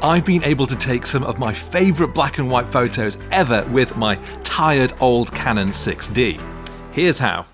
I've been able to take some of my favourite black and white photos ever with my tired old Canon 6D. Here's how.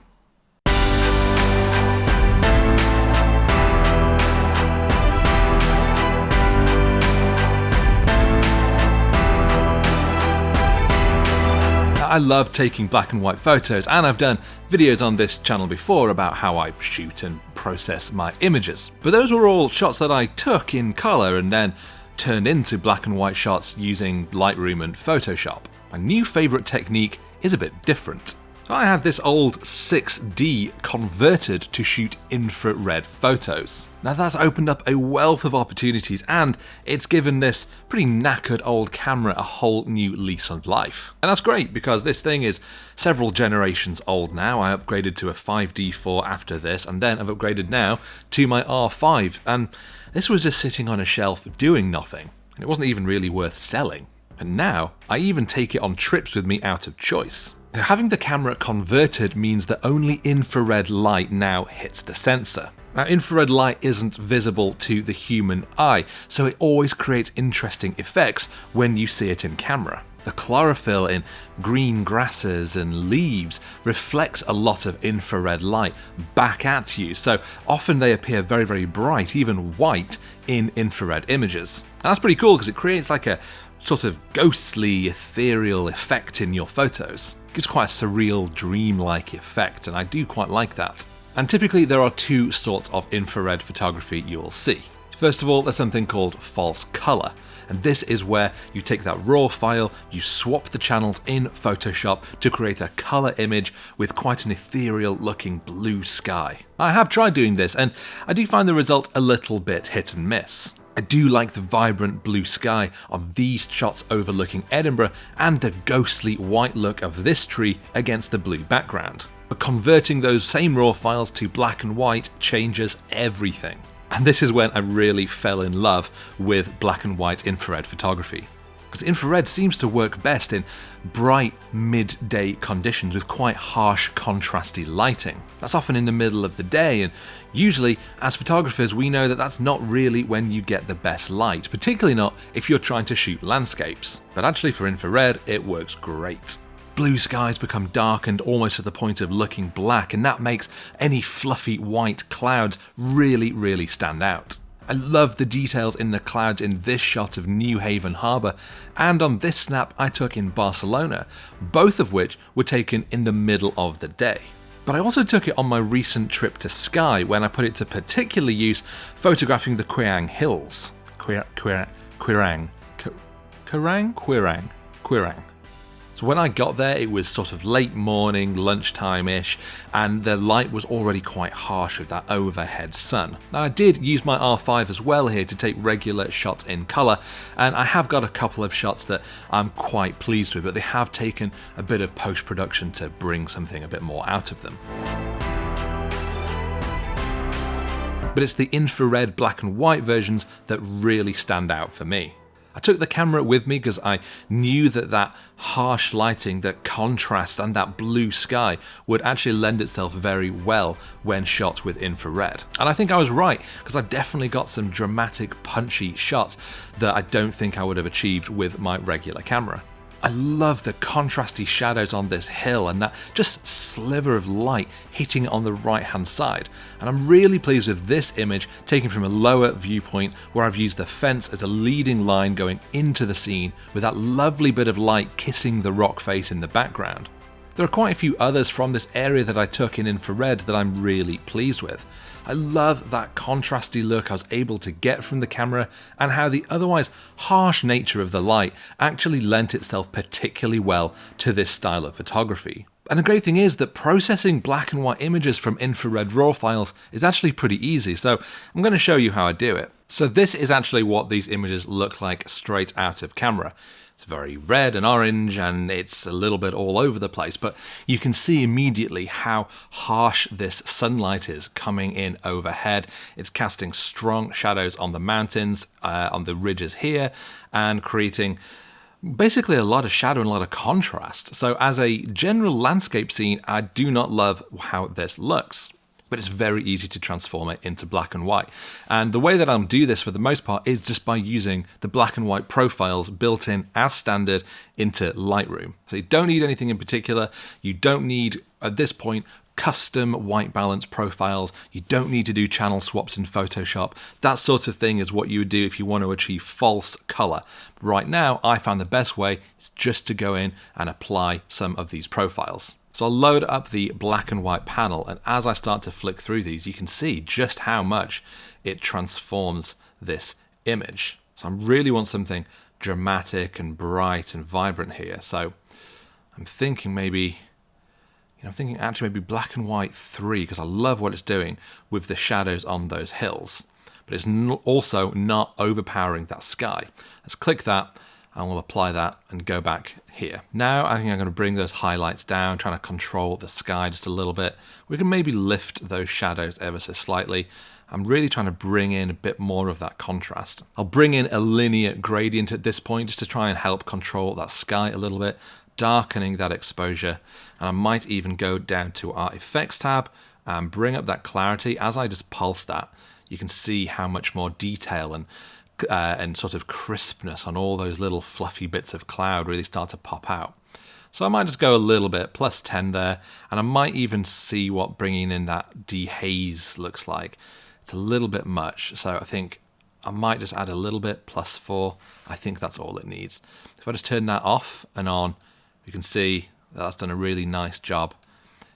I love taking black and white photos, and I've done videos on this channel before about how I shoot and process my images. But those were all shots that I took in colour and then turned into black and white shots using Lightroom and Photoshop. My new favourite technique is a bit different. I had this old 6D converted to shoot infrared photos. Now that's opened up a wealth of opportunities, and it's given this pretty knackered old camera a whole new lease on life. And that's great because this thing is several generations old now. I upgraded to a 5D4 after this, and then I've upgraded now to my R5, and this was just sitting on a shelf doing nothing. And it wasn't even really worth selling. And now I even take it on trips with me out of choice. Now, having the camera converted means that only infrared light now hits the sensor. Now, infrared light isn't visible to the human eye, so it always creates interesting effects when you see it in camera. The chlorophyll in green grasses and leaves reflects a lot of infrared light back at you, so often they appear very, very bright, even white, in infrared images. And that's pretty cool because it creates like a sort of ghostly, ethereal effect in your photos. It gives quite a surreal, dreamlike effect, and I do quite like that. And typically there are two sorts of infrared photography you'll see. First of all, there's something called false color, and this is where you take that raw file, you swap the channels in Photoshop to create a color image with quite an ethereal looking blue sky. I have tried doing this, and I do find the result a little bit hit and miss. I do like the vibrant blue sky on these shots overlooking Edinburgh and the ghostly white look of this tree against the blue background. But converting those same raw files to black and white changes everything. And this is when I really fell in love with black and white infrared photography. Because infrared seems to work best in bright midday conditions with quite harsh contrasty lighting. That's often in the middle of the day, and usually as photographers we know that that's not really when you get the best light, particularly not if you're trying to shoot landscapes. But actually for infrared it works great. Blue skies become darkened almost to the point of looking black, and that makes any fluffy white clouds really, really stand out. I love the details in the clouds in this shot of New Haven Harbour and on this snap I took in Barcelona, both of which were taken in the middle of the day. But I also took it on my recent trip to Skye when I put it to particular use photographing the Quirang Hills. Quirang. So when I got there, it was sort of late morning, lunchtime-ish, and the light was already quite harsh with that overhead sun. Now I did use my R5 as well here to take regular shots in colour, and I have got a couple of shots that I'm quite pleased with, but they have taken a bit of post-production to bring something a bit more out of them. But it's the infrared black and white versions that really stand out for me. I took the camera with me because I knew that that harsh lighting, that contrast and that blue sky would actually lend itself very well when shot with infrared. And I think I was right, because I definitely got some dramatic, punchy shots that I don't think I would have achieved with my regular camera. I love the contrasty shadows on this hill and that just sliver of light hitting it on the right hand side. And I'm really pleased with this image taken from a lower viewpoint where I've used the fence as a leading line going into the scene with that lovely bit of light kissing the rock face in the background. There are quite a few others from this area that I took in infrared that I'm really pleased with. I love that contrasty look I was able to get from the camera and how the otherwise harsh nature of the light actually lent itself particularly well to this style of photography. And the great thing is that processing black and white images from infrared RAW files is actually pretty easy, so I'm going to show you how I do it. So this is actually what these images look like straight out of camera. It's very red and orange and it's a little bit all over the place, but you can see immediately how harsh this sunlight is coming in overhead. It's casting strong shadows on the mountains, on the ridges here, and creating basically a lot of shadow and a lot of contrast. So as a general landscape scene, I do not love how this looks. but it's very easy to transform it into black and white. And the way that I'll do this for the most part is just by using the black and white profiles built in as standard into Lightroom. So you don't need anything in particular. You don't need, at this point, custom white balance profiles. You don't need to do channel swaps in Photoshop. That sort of thing is what you would do if you want to achieve false color. Right now, I found the best way is just to go in and apply some of these profiles. So I'll load up the black and white panel, and as I start to flick through these, you can see just how much it transforms this image. So I really want something dramatic and bright and vibrant here. So I'm thinking maybe, actually maybe black and white 3, because I love what it's doing with the shadows on those hills. But it's also not overpowering that sky. Let's click that, and we'll apply that and go back here. Now I think I'm going to bring those highlights down, trying to control the sky just a little bit. We can maybe lift those shadows ever so slightly. I'm really trying to bring in a bit more of that contrast. I'll bring in a linear gradient at this point just to try and help control that sky a little bit, darkening that exposure. And I might even go down to our effects tab and bring up that clarity. As I just pulse that, you can see how much more detail and sort of crispness on all those little fluffy bits of cloud really start to pop out. So I might just go a little bit, plus 10 there, and I might even see what bringing in that dehaze looks like. It's a little bit much, so I think I might just add a little bit, plus 4. I think that's all it needs. If I just turn that off and on, you can see that that's done a really nice job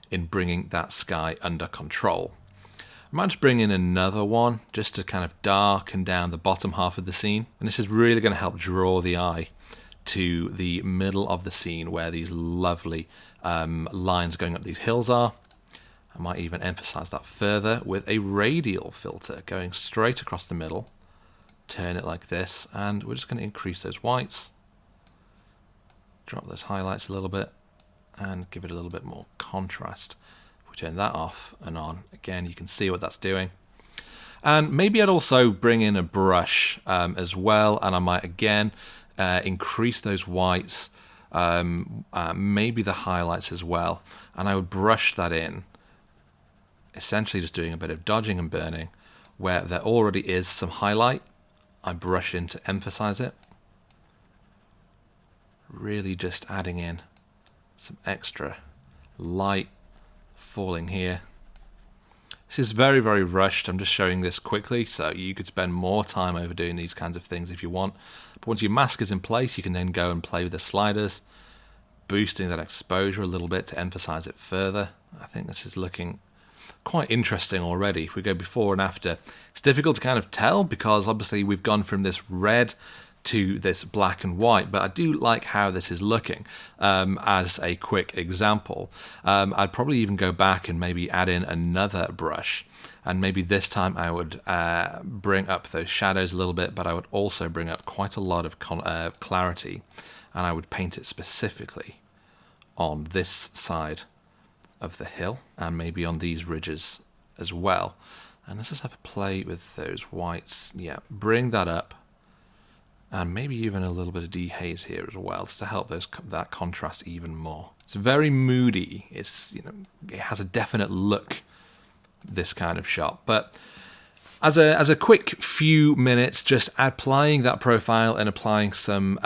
in bringing that sky under control. I might just bring in another one just to kind of darken down the bottom half of the scene. And this is really going to help draw the eye to the middle of the scene where these lovely lines going up these hills are. I might even emphasize that further with a radial filter going straight across the middle. Turn it like this, and we're just going to increase those whites. Drop those highlights a little bit and give it a little bit more contrast. Turn that off and on, again you can see what that's doing. And maybe I'd also bring in a brush as well, and I might again increase those whites, maybe the highlights as well, and I would brush that in, essentially just doing a bit of dodging and burning. Where there already is some highlight, I brush in to emphasize it, really just adding in some extra light falling here. This is very, very rushed. I'm just showing this quickly, so you could spend more time overdoing these kinds of things if you want. But once your mask is in place, you can then go and play with the sliders, boosting that exposure a little bit to emphasize it further. I think this is looking quite interesting already. If we go before and after, it's difficult to kind of tell because obviously we've gone from this red to this black and white, but I do like how this is looking. As a quick example, I'd probably even go back and maybe add in another brush, and maybe this time I would bring up those shadows a little bit, but I would also bring up quite a lot of clarity, and I would paint it specifically on this side of the hill and maybe on these ridges as well. And let's just have a play with those whites. Yeah, bring that up. And maybe even a little bit of dehaze here as well, just to help that contrast even more. It's very moody. It's, it has a definite look, this kind of shot. But as a quick few minutes, just applying that profile and applying some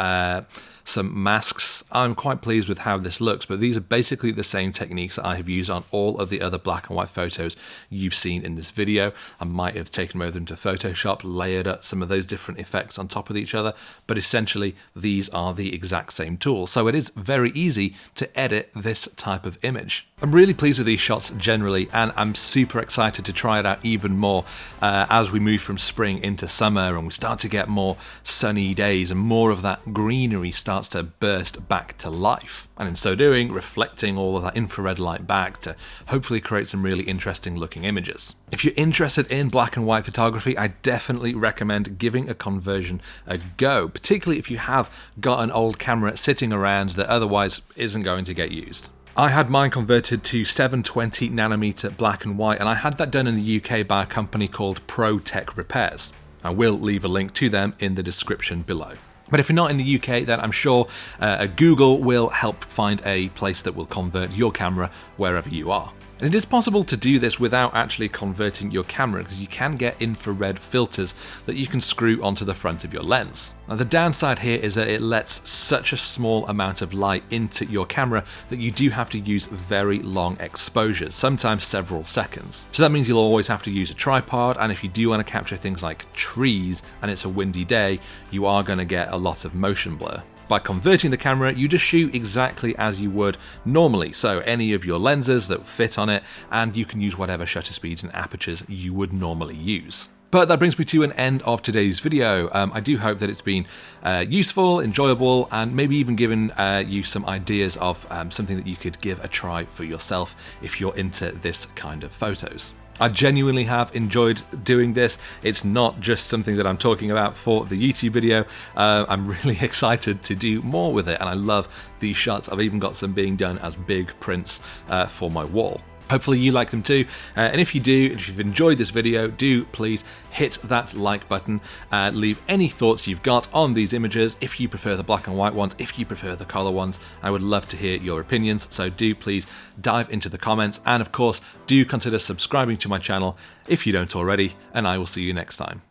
masks, I'm quite pleased with how this looks. But these are basically the same techniques that I have used on all of the other black and white photos you've seen in this video. I might have taken them over into Photoshop, layered up some of those different effects on top of each other, but essentially these are the exact same tools. So it is very easy to edit this type of image. I'm really pleased with these shots generally, and I'm super excited to try it out even more as we move from spring into summer and we start to get more sunny days and more of that greenery starts to burst back to life. And in so doing, reflecting all of that infrared light back to hopefully create some really interesting looking images. If you're interested in black and white photography, I definitely recommend giving a conversion a go, particularly if you have got an old camera sitting around that otherwise isn't going to get used. I had mine converted to 720nm black and white, and I had that done in the UK by a company called Pro Tech Repairs. I will leave a link to them in the description below. But if you're not in the UK, then I'm sure Google will help find a place that will convert your camera wherever you are. And it is possible to do this without actually converting your camera, because you can get infrared filters that you can screw onto the front of your lens. Now, the downside here is that it lets such a small amount of light into your camera that you do have to use very long exposures, sometimes several seconds. So that means you'll always have to use a tripod, and if you do want to capture things like trees and it's a windy day, you are going to get a lot of motion blur. By converting the camera, you just shoot exactly as you would normally, so any of your lenses that fit on it, and you can use whatever shutter speeds and apertures you would normally use. But that brings me to an end of today's video. I do hope that it's been useful, enjoyable, and maybe even given you some ideas of something that you could give a try for yourself if you're into this kind of photos. I genuinely have enjoyed doing this. It's not just something that I'm talking about for the YouTube video. I'm really excited to do more with it, and I love these shots. I've even got some being done as big prints for my wall. Hopefully you like them too, and if you do, if you've enjoyed this video, do please hit that like button, leave any thoughts you've got on these images, if you prefer the black and white ones, if you prefer the color ones. I would love to hear your opinions, so do please dive into the comments, and of course do consider subscribing to my channel if you don't already, and I will see you next time.